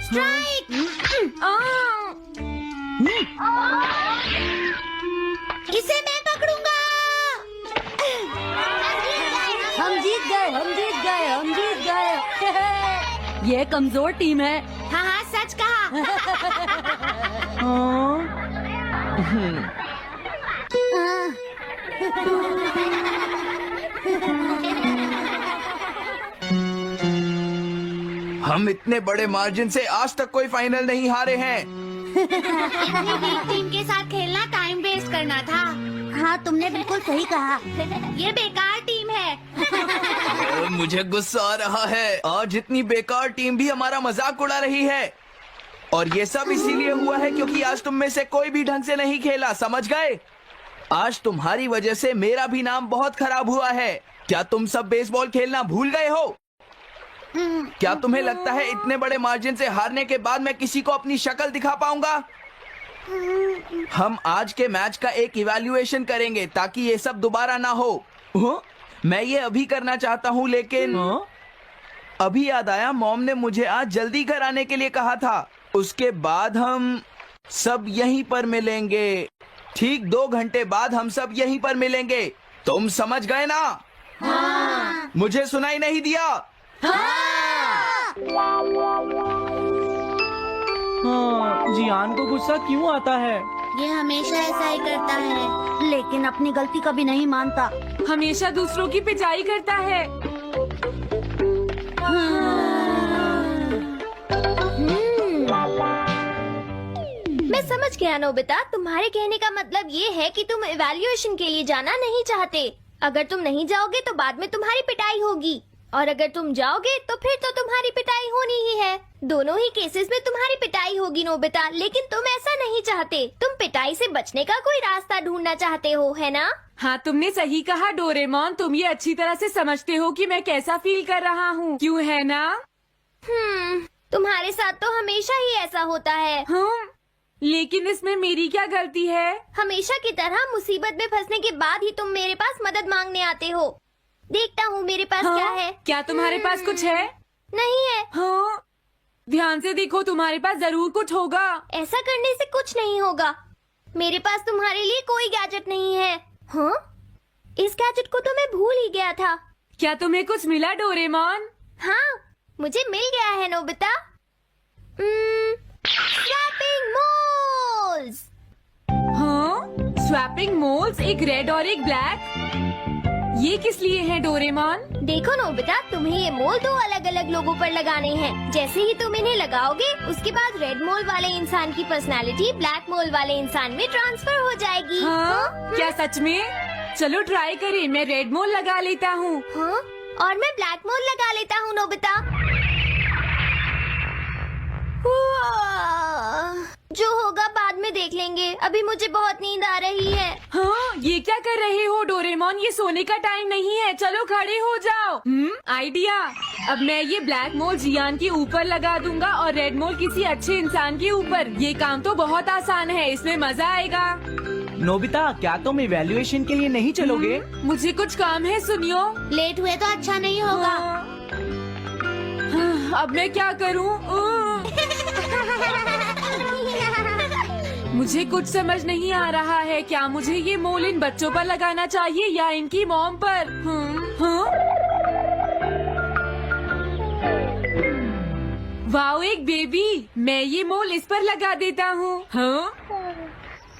Strike! इसे मैं पकड़ूंगा। हम जीत गए, हम जीत गए, हम जीत गए। ये कमजोर टीम है। हाँ हाँ, सच कहा। हम इतने बड़े मार्जिन से आज तक कोई फाइनल नहीं हारे हैं। इतनी वीक टीम के साथ खेलना टाइम वेस्ट करना था। हाँ, तुमने बिल्कुल सही कहा। ये बेकार टीम है। मुझे गुस्सा आ रहा है। आज इतनी बेकार टीम भी हमारा मजाक उड़ा रही है। और ये सब इसीलिए हुआ है क्योंकि आज तुम में से कोई भी ढंग से नहीं खेला, समझ गए? आज तुम्हारी वजह से मेरा भी नाम बहुत खराब हुआ है। क्या तुम सब बेसबॉल खेलना भूल गए हो? क्या तुम्हें लगता है इतने बड़े मार्जिन से हारने के बाद मैं किसी को अपनी शक्ल दिखा पाऊंगा? हम आज के मैच का एक इवैल्यूएशन करेंगे ताकि ये सब दोबारा ना हो। मैं ये अभी करना चाहता हूँ, लेकिन अभी याद आया मॉम ने मुझे आज जल्दी घर आने के लिए कहा था। उसके बाद हम सब यहीं पर मिलेंगे। ठीक 2 घंटे बाद हम सब यहीं पर मिलेंगे। तुम समझ गए ना? हाँ। मुझे सुनाई नहीं दिया? हाँ। जियान को गुस्सा क्यों आता है? ये हमेशा ऐसा ही करता है, लेकिन अपनी गलती कभी नहीं मानता। हमेशा दूसरों की पिटाई करता है। मैं समझ गया नोबिता, तुम्हारे कहने का मतलब ये है कि तुम इवैल्यूएशन के लिए जाना नहीं चाहते। अगर तुम नहीं जाओगे तो बाद में तुम्हारी पिटाई होगी, और अगर तुम जाओगे तो फिर तो तुम्हारी पिटाई होनी ही है। दोनों ही केसेस में तुम्हारी पिटाई होगी नोबिता, लेकिन तुम ऐसा नहीं चाहते। तुम पिटाई से बचने का कोई रास्ता ढूंढना चाहते हो, है ना? हाँ, तुमने सही कहा डोरेमोन। तुम ये अच्छी तरह से समझते हो कि मैं कैसा फील कर रहा हूँ, क्यों है ना? तुम्हारे साथ तो हमेशा ही ऐसा होता है। लेकिन इसमें मेरी क्या गलती है? हमेशा की तरह मुसीबत में फंसने के बाद ही तुम मेरे पास मदद मांगने आते हो। देखता हूँ मेरे पास क्या है। क्या तुम्हारे पास कुछ है? नहीं है। हाँ, ध्यान से देखो, तुम्हारे पास जरूर कुछ होगा। ऐसा करने से कुछ नहीं होगा। मेरे पास तुम्हारे लिए कोई गैजेट नहीं है। हाँ, इस गैजेट को तो मैं भूल ही गया था। क्या तुम्हें कुछ मिला डोरेमोन? हाँ, मुझे मिल गया है नोबिता। Swapping moles. हाँ, स्वैपिंग मोल्स, एक रेड और एक ब्लैक। ये किस लिए है डोरेमोन? देखो नोबिता, तुम्हें ये मोल 2 अलग अलग लोगों पर लगाने हैं। जैसे ही तुम इन्हें लगाओगे, उसके बाद रेड मोल वाले इंसान की पर्सनालिटी ब्लैक मोल वाले इंसान में ट्रांसफर हो जाएगी। हाँ? क्या सच में? चलो ट्राई करें। मैं रेड मोल लगा लेता हूँ। हाँ? और मैं ब्लैक मोल लगा लेता हूँ नोबिता। जो होगा बाद में देख लेंगे। अभी मुझे बहुत नींद आ रही है। हाँ, ये क्या कर रहे हो डोरेमोन? ये सोने का टाइम नहीं है। चलो खड़े हो जाओ। आइडिया। अब मैं ये ब्लैक मोल जियान के ऊपर लगा दूंगा और रेड मोल किसी अच्छे इंसान के ऊपर। ये काम तो बहुत आसान है, इसमें मजा आएगा। नोबिता, क्या तुम इवैल्यूएशन के लिए नहीं चलोगे? मुझे कुछ काम है, सुनियो। लेट हुए तो अच्छा नहीं होगा। अब मैं क्या करूँ? मुझे कुछ समझ नहीं आ रहा है। क्या मुझे ये मोल इन बच्चों पर लगाना चाहिए या इनकी मॉम पर? वाओ, एक बेबी। मैं ये मोल इस पर लगा देता हूँ।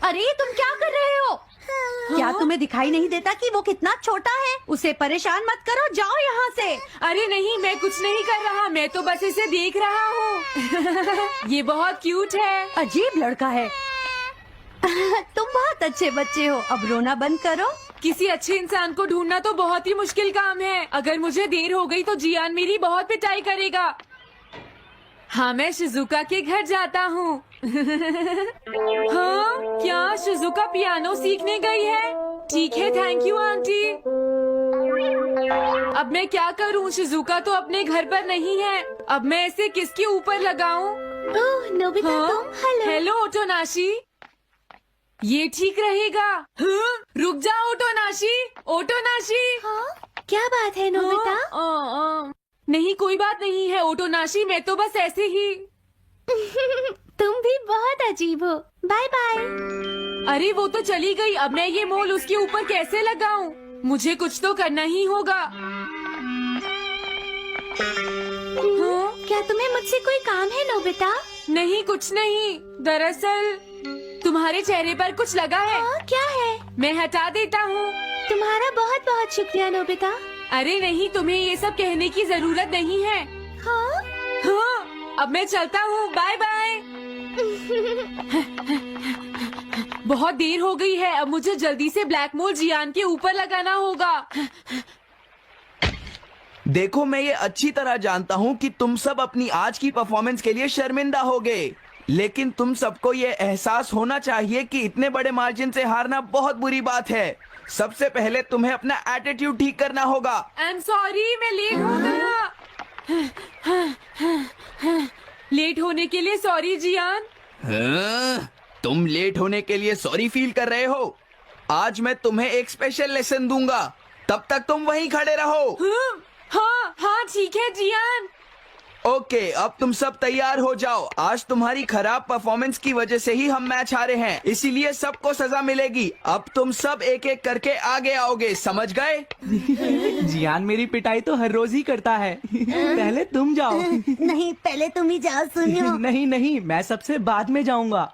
अरे तुम क्या कर रहे हो? क्या तुम्हें दिखाई नहीं देता कि वो कितना छोटा है? उसे परेशान मत करो, जाओ यहाँ से। अरे नहीं, मैं कुछ नहीं कर रहा। मैं तो बस इसे देख रहा हूँ। ये बहुत क्यूट है। अजीब लड़का है। तुम बहुत अच्छे बच्चे हो। अब रोना बंद करो। किसी अच्छे इंसान को ढूंढना तो बहुत ही मुश्किल काम है। अगर मुझे देर हो गई तो जियान मेरी बहुत पिटाई करेगा। हाँ, मैं शिजुका के घर जाता हूँ। हाँ, क्या शिजुका पियानो सीखने गई है? ठीक है, थैंक यू आंटी। अब मैं क्या करूँ? शिजुका तो अपने घर पर नहीं है। अब मैं इसे किसके ऊपर लगाऊं? ओह नोबिता, तुम? हेलो। हेलो ओटोनाशी। ये ठीक रहेगा। हाँ? रुक जा ओटोनाशी, ओटोनाशी। हाँ? क्या बात है नोबिता? नहीं कोई बात नहीं है ओटोनाशी, मैं तो बस ऐसे ही। तुम भी बहुत अजीब हो। Bye bye. अरे वो तो चली गई, अब मैं ये मोल उसके ऊपर कैसे लगाऊं? मुझे कुछ तो करना ही होगा। हाँ? क्या तुम्हें मुझसे कोई काम है नोबिता? नहीं कुछ नहीं, दरअसल तुम्हारे चेहरे पर कुछ लगा है। हाँ, क्या है? मैं हटा देता हूँ। तुम्हारा बहुत बहुत शुक्रिया नोबिता। अरे नहीं, तुम्हें ये सब कहने की जरूरत नहीं है। हाँ? हाँ, अब मैं चलता हूँ, बाय बाय। बहुत देर हो गई है, अब मुझे जल्दी से ब्लैक मोल जियान के ऊपर लगाना होगा। देखो मैं ये अच्छी तरह जानता हूँ कि तुम सब अपनी आज की परफॉर्मेंस के लिए शर्मिंदा होगे, लेकिन तुम सबको ये एहसास होना चाहिए कि इतने बड़े मार्जिन से हारना बहुत बुरी बात है। सबसे पहले तुम्हें अपना एटीट्यूड ठीक करना होगा। आई एम सॉरी, मैं लेट हो गया। लेट होने के लिए सॉरी जियान। हाँ? तुम लेट होने के लिए सॉरी फील कर रहे हो? आज मैं तुम्हें एक स्पेशल लेसन दूंगा, तब तक तुम वहीं खड़े रहो। हाँ हाँ ठीक है जियान। ओके, अब तुम सब तैयार हो जाओ। आज तुम्हारी खराब परफॉर्मेंस की वजह से ही हम मैच हारे हैं, इसीलिए सबको सजा मिलेगी। अब तुम सब एक एक करके आगे आओगे, समझ गए? जियान मेरी पिटाई तो हर रोज ही करता है। पहले तुम जाओ। नहीं, पहले तुम ही जाओ सुनियो। नहीं नहीं, मैं सबसे बाद में जाऊंगा।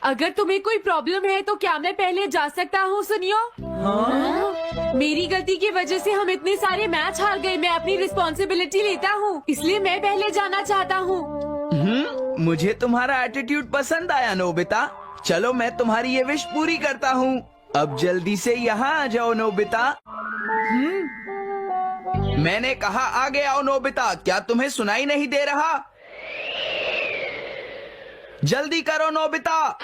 अगर तुम्हें कोई प्रॉब्लम है तो क्या मैं पहले जा सकता हूँ सुनियो? हाँ? मेरी गलती की वजह से हम इतने सारे मैच हार गए, मैं अपनी रिस्पॉन्सिबिलिटी लेता हूँ, इसलिए मैं पहले जाना चाहता हूँ। मुझे तुम्हारा एटीट्यूड पसंद आया नोबिता। चलो मैं तुम्हारी ये विश पूरी करता हूँ। अब जल्दी से यहाँ आ जाओ नोबिता। मैंने कहा आगे आओ नोबिता, क्या तुम्हें सुनाई नहीं दे रहा? जल्दी करो नोबिता।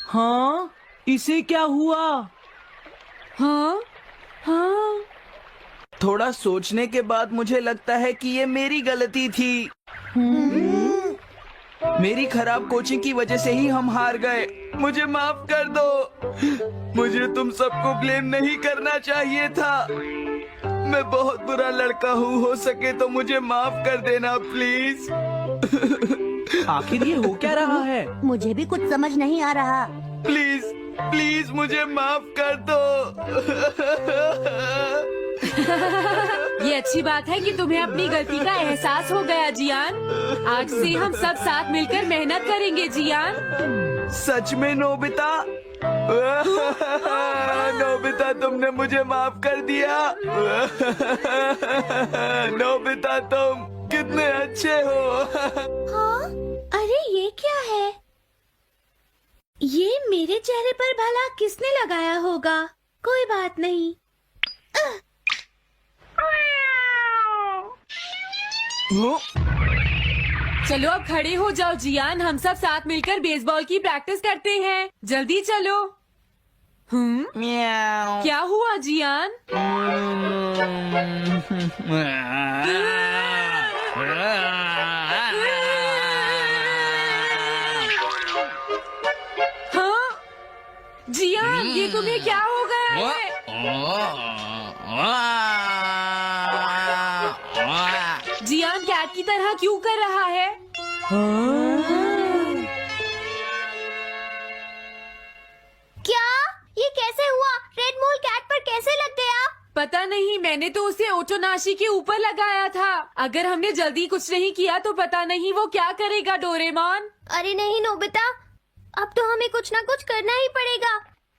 हाँ? इसे क्या हुआ? हाँ हाँ थोड़ा सोचने के बाद मुझे लगता है कि ये मेरी गलती थी। मेरी खराब कोचिंग की वजह से ही हम हार गए। मुझे माफ कर दो। मुझे तुम सबको ब्लेम नहीं करना चाहिए था। मैं बहुत बुरा लड़का हूँ, हो सके तो मुझे माफ कर देना प्लीज। आखिर ये हो क्या रहा है? मुझे भी कुछ समझ नहीं आ रहा। प्लीज प्लीज मुझे माफ कर दो। ये अच्छी बात है कि तुम्हें अपनी गलती का एहसास हो गया जियान। आज से हम सब साथ मिलकर मेहनत करेंगे जियान। सच में नोबिता? नोबिता तुमने मुझे माफ कर दिया। नोबिता तुम कितने अच्छे हो। हाँ? अरे ये क्या है? ये मेरे चेहरे पर भला किसने लगाया होगा? कोई बात नहीं। चलो अब खड़े हो जाओ जियान, हम सब साथ मिलकर बेसबॉल की प्रैक्टिस करते हैं। जल्दी चलो। म्याऊ। क्या हुआ जियान? हाँ? जियान ये तुम्हें क्या हो गया है? जियान कैट की तरह क्यों कर रहा है? क्या? ये कैसे हुआ? रेड मोल कैट पर कैसे लग गया? पता नहीं, मैंने तो उसे ओटोनाशी के ऊपर लगाया था। अगर हमने जल्दी कुछ नहीं किया तो पता नहीं वो क्या करेगा डोरेमोन। अरे नहीं नोबिता, अब तो हमें कुछ ना कुछ करना ही पड़ेगा।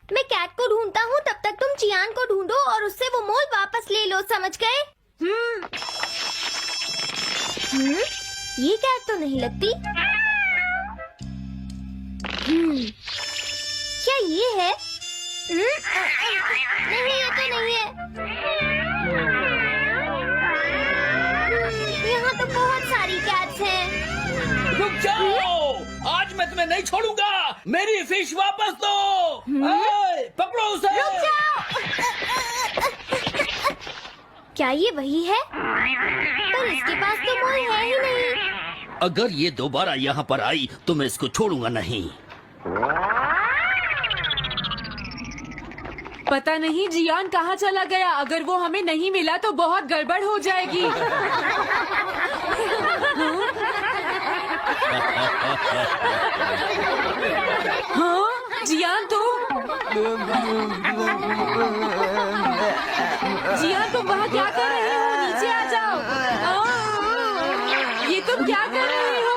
मैं कैट को ढूंढता हूँ, तब तक तुम जियान को ढूंढो और उससे वो मोल वापस ले लो, समझ गए? ये कैट तो नहीं लगती। क्या ये है? नहीं, ये तो नहीं है। यहाँ तो बहुत सारी कैट्स हैं। रुक जाओ। मैं तुम्हें नहीं छोड़ूंगा। मेरी फिश वापस दो। ए, पकड़ो उसे। क्या ये वही है? पर इसके पास तो मोल है ही नहीं। अगर ये दोबारा यहाँ पर आई तो मैं इसको छोड़ूंगा नहीं। पता नहीं जियान कहाँ चला गया। अगर वो हमें नहीं मिला तो बहुत गड़बड़ हो जाएगी। हाँ जियान तुम वहाँ क्या कर रहे हो? नीचे आ जाओ। ये तुम क्या कर रहे हो?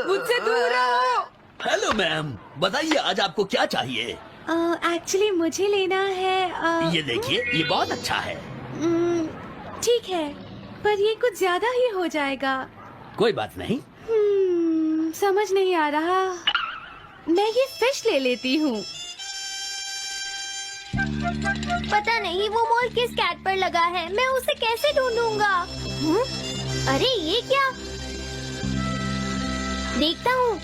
मुझसे दूर रहो। हेलो मैम, बताइए आज आपको क्या चाहिए? एक्चुअली मुझे लेना है ये देखिए, ये बहुत अच्छा है। ठीक है, पर ये कुछ ज्यादा ही हो जाएगा। कोई बात नहीं। समझ नहीं आ रहा। मैं ये फिश ले लेती हूँ। पता नहीं वो मोल किस कैट पर लगा है। मैं उसे कैसे ढूंढूंगा? अरे ये क्या? देखता हूँ।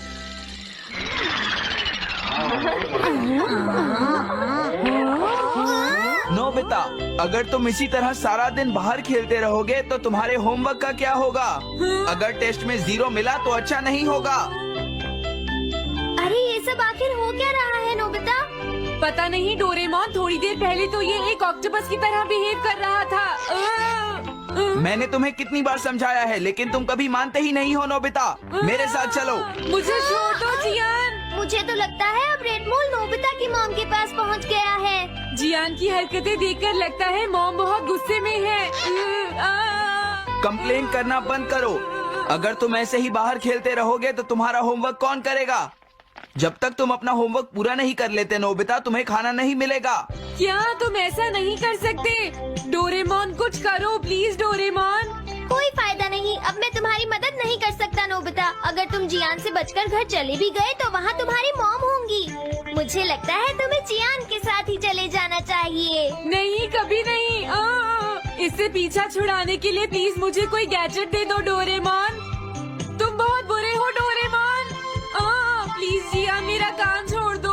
नोबिता, अगर तुम इसी तरह सारा दिन बाहर खेलते रहोगे तो तुम्हारे होमवर्क का क्या होगा? अगर टेस्ट में 0 मिला तो अच्छा नहीं होगा। अरे ये सब आखिर हो क्या रहा है नोबिता? पता नहीं डोरेमोन, थोड़ी देर पहले तो ये एक ऑक्टोपस की तरह बिहेव कर रहा था। मैंने तुम्हें कितनी बार समझाया है, लेकिन तुम कभी मानते ही नहीं हो। नोबिता, मेरे साथ चलो। मुझे छोड़ दो जियान। मुझे तो लगता है अब रेड मोल नोबिता की मॉम के पास पहुंच गया है। जियान की हरकतें देखकर लगता है मॉम बहुत गुस्से में है। कंप्लेन करना बंद करो। अगर तुम ऐसे ही बाहर खेलते रहोगे तो तुम्हारा होमवर्क कौन करेगा? जब तक तुम अपना होमवर्क पूरा नहीं कर लेते नोबिता, तुम्हें खाना नहीं मिलेगा। क्या तुम ऐसा नहीं कर सकते? डोरेमोन कुछ करो प्लीज डोरेमोन। कोई फायदा नहीं, अब मैं तुम्हारी मदद नहीं कर सकता नोबिता। अगर तुम जियान से बचकर घर चले भी गए तो वहाँ तुम्हारी मॉम होंगी। मुझे लगता है तुम्हें जियान के साथ ही चले जाना चाहिए। नहीं, कभी नहीं। इससे पीछा छुड़ाने के लिए प्लीज मुझे कोई गैजेट दे दो डोरेमोन। तुम बहुत बुरे हो डोरेमोन। प्लीज जियान, मेरा कान छोड़ दो।